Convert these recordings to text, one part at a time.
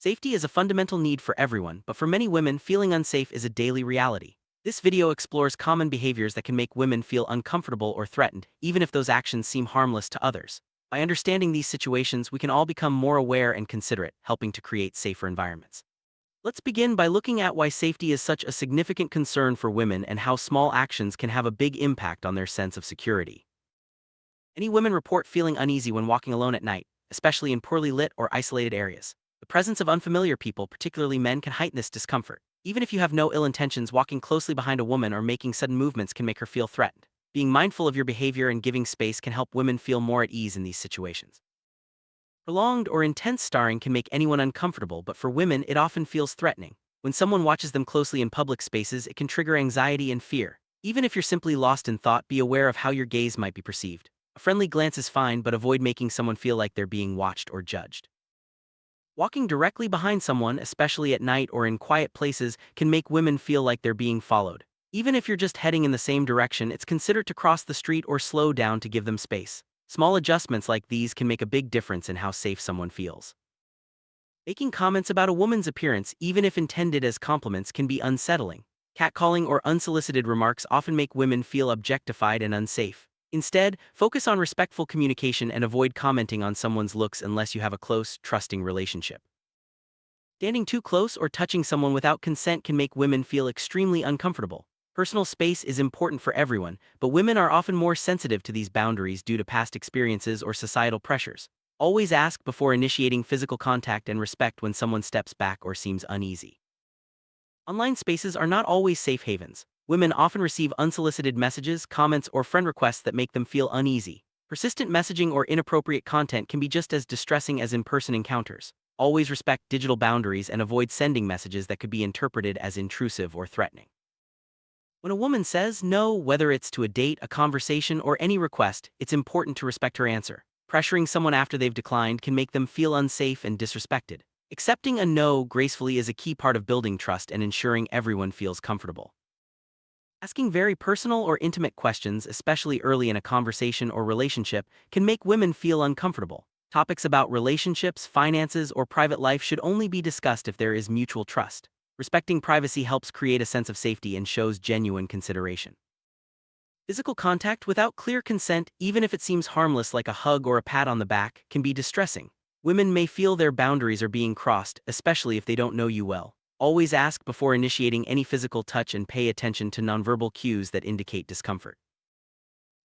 Safety is a fundamental need for everyone, but for many women, feeling unsafe is a daily reality. This video explores common behaviors that can make women feel uncomfortable or threatened, even if those actions seem harmless to others. By understanding these situations, we can all become more aware and considerate, helping to create safer environments. Let's begin by looking at why safety is such a significant concern for women and how small actions can have a big impact on their sense of security. Many women report feeling uneasy when walking alone at night, especially in poorly lit or isolated areas. The presence of unfamiliar people, particularly men, can heighten this discomfort. Even if you have no ill intentions, walking closely behind a woman or making sudden movements can make her feel threatened. Being mindful of your behavior and giving space can help women feel more at ease in these situations. Prolonged or intense staring can make anyone uncomfortable, but for women, it often feels threatening. When someone watches them closely in public spaces, it can trigger anxiety and fear. Even if you're simply lost in thought, be aware of how your gaze might be perceived. A friendly glance is fine, but avoid making someone feel like they're being watched or judged. Walking directly behind someone, especially at night or in quiet places, can make women feel like they're being followed. Even if you're just heading in the same direction, it's considered to cross the street or slow down to give them space. Small adjustments like these can make a big difference in how safe someone feels. Making comments about a woman's appearance, even if intended as compliments, can be unsettling. Catcalling or unsolicited remarks often make women feel objectified and unsafe. Instead, focus on respectful communication and avoid commenting on someone's looks unless you have a close, trusting relationship. Standing too close or touching someone without consent can make women feel extremely uncomfortable. Personal space is important for everyone, but women are often more sensitive to these boundaries due to past experiences or societal pressures. Always ask before initiating physical contact and respect when someone steps back or seems uneasy. Online spaces are not always safe havens. Women often receive unsolicited messages, comments, or friend requests that make them feel uneasy. Persistent messaging or inappropriate content can be just as distressing as in-person encounters. Always respect digital boundaries and avoid sending messages that could be interpreted as intrusive or threatening. When a woman says no, whether it's to a date, a conversation, or any request, it's important to respect her answer. Pressuring someone after they've declined can make them feel unsafe and disrespected. Accepting a no gracefully is a key part of building trust and ensuring everyone feels comfortable. Asking very personal or intimate questions, especially early in a conversation or relationship, can make women feel uncomfortable. Topics about relationships, finances, or private life should only be discussed if there is mutual trust. Respecting privacy helps create a sense of safety and shows genuine consideration. Physical contact without clear consent, even if it seems harmless like a hug or a pat on the back, can be distressing. Women may feel their boundaries are being crossed, especially if they don't know you well. Always ask before initiating any physical touch and pay attention to nonverbal cues that indicate discomfort.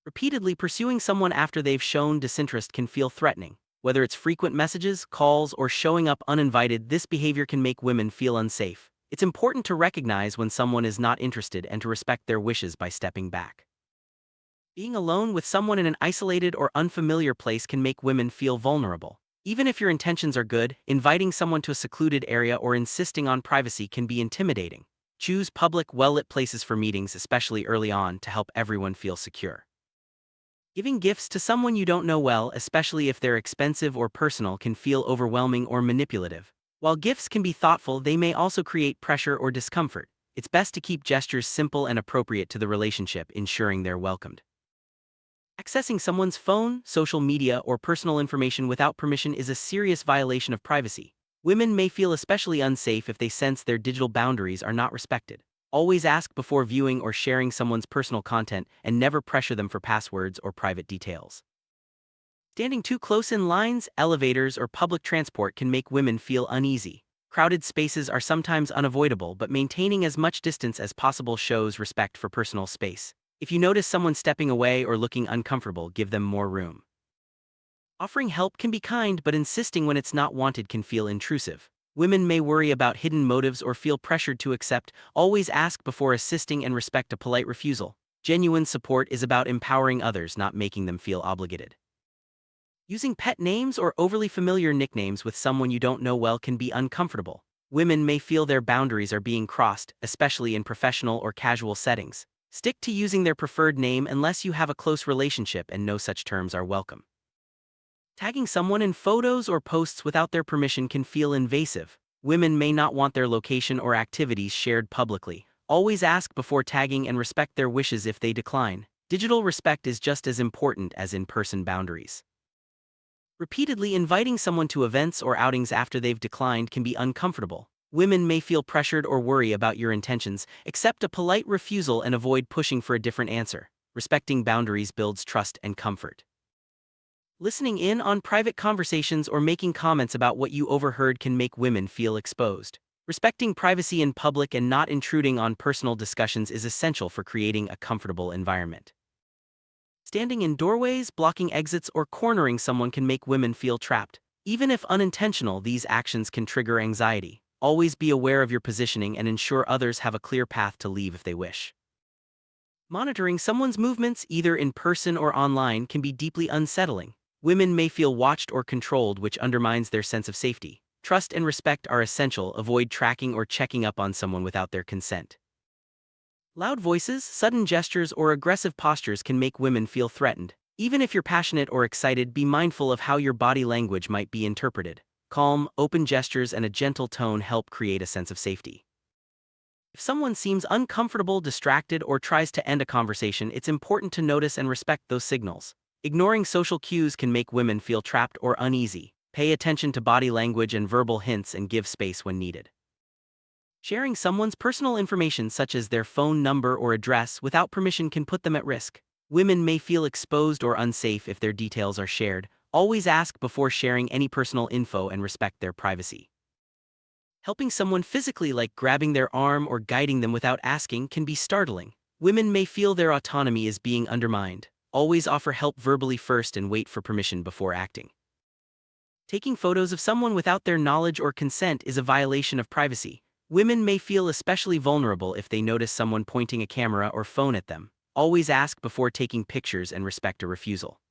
Repeatedly pursuing someone after they've shown disinterest can feel threatening. Whether it's frequent messages, calls, or showing up uninvited, this behavior can make women feel unsafe. It's important to recognize when someone is not interested and to respect their wishes by stepping back. Being alone with someone in an isolated or unfamiliar place can make women feel vulnerable. Even if your intentions are good, inviting someone to a secluded area or insisting on privacy can be intimidating. Choose public, well-lit places for meetings, especially early on, to help everyone feel secure. Giving gifts to someone you don't know well, especially if they're expensive or personal, can feel overwhelming or manipulative. While gifts can be thoughtful, they may also create pressure or discomfort. It's best to keep gestures simple and appropriate to the relationship, ensuring they're welcomed. Accessing someone's phone, social media, or personal information without permission is a serious violation of privacy. Women may feel especially unsafe if they sense their digital boundaries are not respected. Always ask before viewing or sharing someone's personal content and never pressure them for passwords or private details. Standing too close in lines, elevators, or public transport can make women feel uneasy. Crowded spaces are sometimes unavoidable, but maintaining as much distance as possible shows respect for personal space. If you notice someone stepping away or looking uncomfortable, give them more room. Offering help can be kind, but insisting when it's not wanted can feel intrusive. Women may worry about hidden motives or feel pressured to accept. Always ask before assisting and respect a polite refusal. Genuine support is about empowering others, not making them feel obligated. Using pet names or overly familiar nicknames with someone you don't know well can be uncomfortable. Women may feel their boundaries are being crossed, especially in professional or casual settings. Stick to using their preferred name unless you have a close relationship and no such terms are welcome. Tagging someone in photos or posts without their permission can feel invasive. Women may not want their location or activities shared publicly. Always ask before tagging and respect their wishes if they decline. Digital respect is just as important as in-person boundaries. Repeatedly inviting someone to events or outings after they've declined can be uncomfortable. Women may feel pressured or worry about your intentions. Accept a polite refusal and avoid pushing for a different answer. Respecting boundaries builds trust and comfort. Listening in on private conversations or making comments about what you overheard can make women feel exposed. Respecting privacy in public and not intruding on personal discussions is essential for creating a comfortable environment. Standing in doorways, blocking exits, or cornering someone can make women feel trapped. Even if unintentional, these actions can trigger anxiety. Always be aware of your positioning and ensure others have a clear path to leave if they wish. Monitoring someone's movements, either in person or online, can be deeply unsettling. Women may feel watched or controlled, which undermines their sense of safety. Trust and respect are essential. Avoid tracking or checking up on someone without their consent. Loud voices, sudden gestures, or aggressive postures can make women feel threatened. Even if you're passionate or excited, be mindful of how your body language might be interpreted. Calm, open gestures and a gentle tone help create a sense of safety. If someone seems uncomfortable, distracted, or tries to end a conversation, it's important to notice and respect those signals. Ignoring social cues can make women feel trapped or uneasy. Pay attention to body language and verbal hints and give space when needed. Sharing someone's personal information such as their phone number or address without permission can put them at risk. Women may feel exposed or unsafe if their details are shared. Always ask before sharing any personal info and respect their privacy. Helping someone physically, like grabbing their arm or guiding them without asking, can be startling. Women may feel their autonomy is being undermined. Always offer help verbally first and wait for permission before acting. Taking photos of someone without their knowledge or consent is a violation of privacy. Women may feel especially vulnerable if they notice someone pointing a camera or phone at them. Always ask before taking pictures and respect a refusal.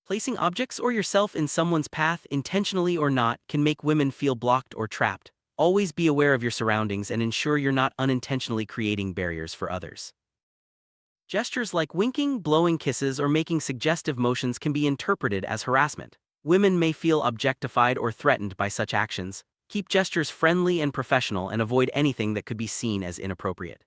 Placing objects or yourself in someone's path, intentionally or not, can make women feel blocked or trapped. Always be aware of your surroundings and ensure you're not unintentionally creating barriers for others. Gestures like winking, blowing kisses, or making suggestive motions can be interpreted as harassment. Women may feel objectified or threatened by such actions. Keep gestures friendly and professional and avoid anything that could be seen as inappropriate.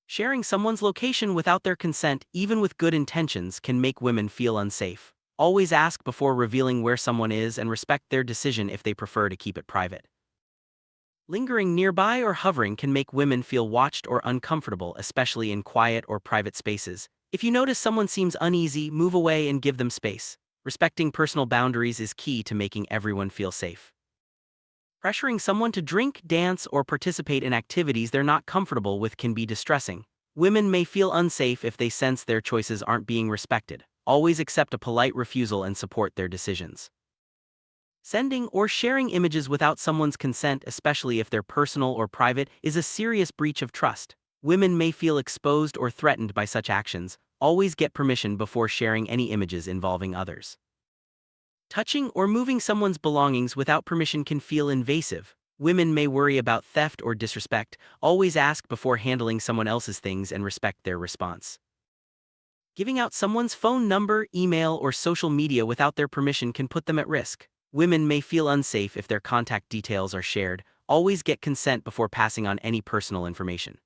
Sharing someone's location without their consent, even with good intentions, can make women feel unsafe. Always ask before revealing where someone is and respect their decision if they prefer to keep it private. Lingering nearby or hovering can make women feel watched or uncomfortable, especially in quiet or private spaces. If you notice someone seems uneasy, move away and give them space. Respecting personal boundaries is key to making everyone feel safe. Pressuring someone to drink, dance, or participate in activities they're not comfortable with can be distressing. Women may feel unsafe if they sense their choices aren't being respected. Always accept a polite refusal and support their decisions. Sending or sharing images without someone's consent, especially if they're personal or private, is a serious breach of trust. Women may feel exposed or threatened by such actions. Always get permission before sharing any images involving others. Touching or moving someone's belongings without permission can feel invasive. Women may worry about theft or disrespect. Always ask before handling someone else's things and respect their response. Giving out someone's phone number, email, or social media without their permission can put them at risk. Women may feel unsafe if their contact details are shared. Always get consent before passing on any personal information.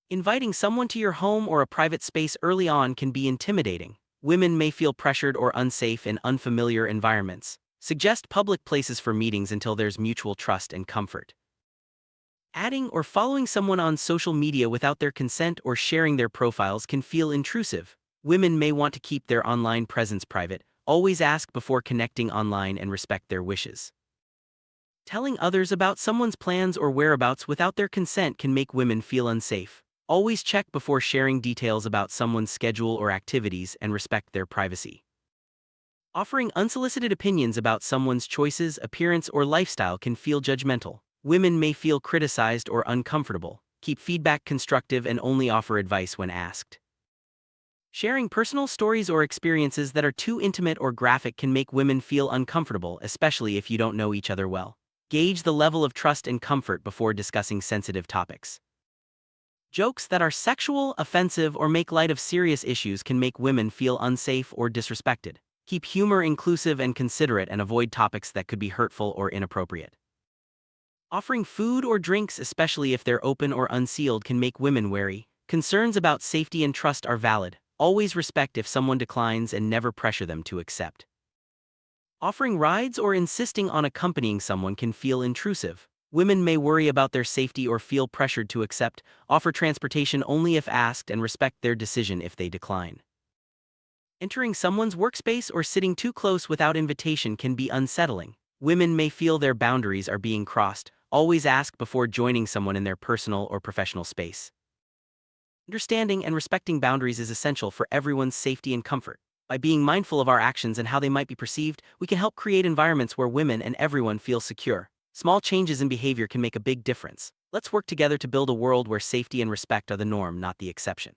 Inviting someone to your home or a private space early on can be intimidating. Women may feel pressured or unsafe in unfamiliar environments. Suggest public places for meetings until there's mutual trust and comfort. Adding or following someone on social media without their consent or sharing their profiles can feel intrusive. Women may want to keep their online presence private. Always ask before connecting online and respect their wishes. Telling others about someone's plans or whereabouts without their consent can make women feel unsafe. Always check before sharing details about someone's schedule or activities and respect their privacy. Offering unsolicited opinions about someone's choices, appearance, or lifestyle can feel judgmental. Women may feel criticized or uncomfortable. Keep feedback constructive and only offer advice when asked. Sharing personal stories or experiences that are too intimate or graphic can make women feel uncomfortable, especially if you don't know each other well. Gauge the level of trust and comfort before discussing sensitive topics. Jokes that are sexual, offensive, or make light of serious issues can make women feel unsafe or disrespected. Keep humor inclusive and considerate and avoid topics that could be hurtful or inappropriate. Offering food or drinks, especially if they're open or unsealed, can make women wary. Concerns about safety and trust are valid. Always respect if someone declines and never pressure them to accept. Offering rides or insisting on accompanying someone can feel intrusive. Women may worry about their safety or feel pressured to accept, offer transportation only if asked, and respect their decision if they decline. Entering someone's workspace or sitting too close without invitation can be unsettling. Women may feel their boundaries are being crossed. Always ask before joining someone in their personal or professional space. Understanding and respecting boundaries is essential for everyone's safety and comfort. By being mindful of our actions and how they might be perceived, we can help create environments where women and everyone feel secure. Small changes in behavior can make a big difference. Let's work together to build a world where safety and respect are the norm, not the exception.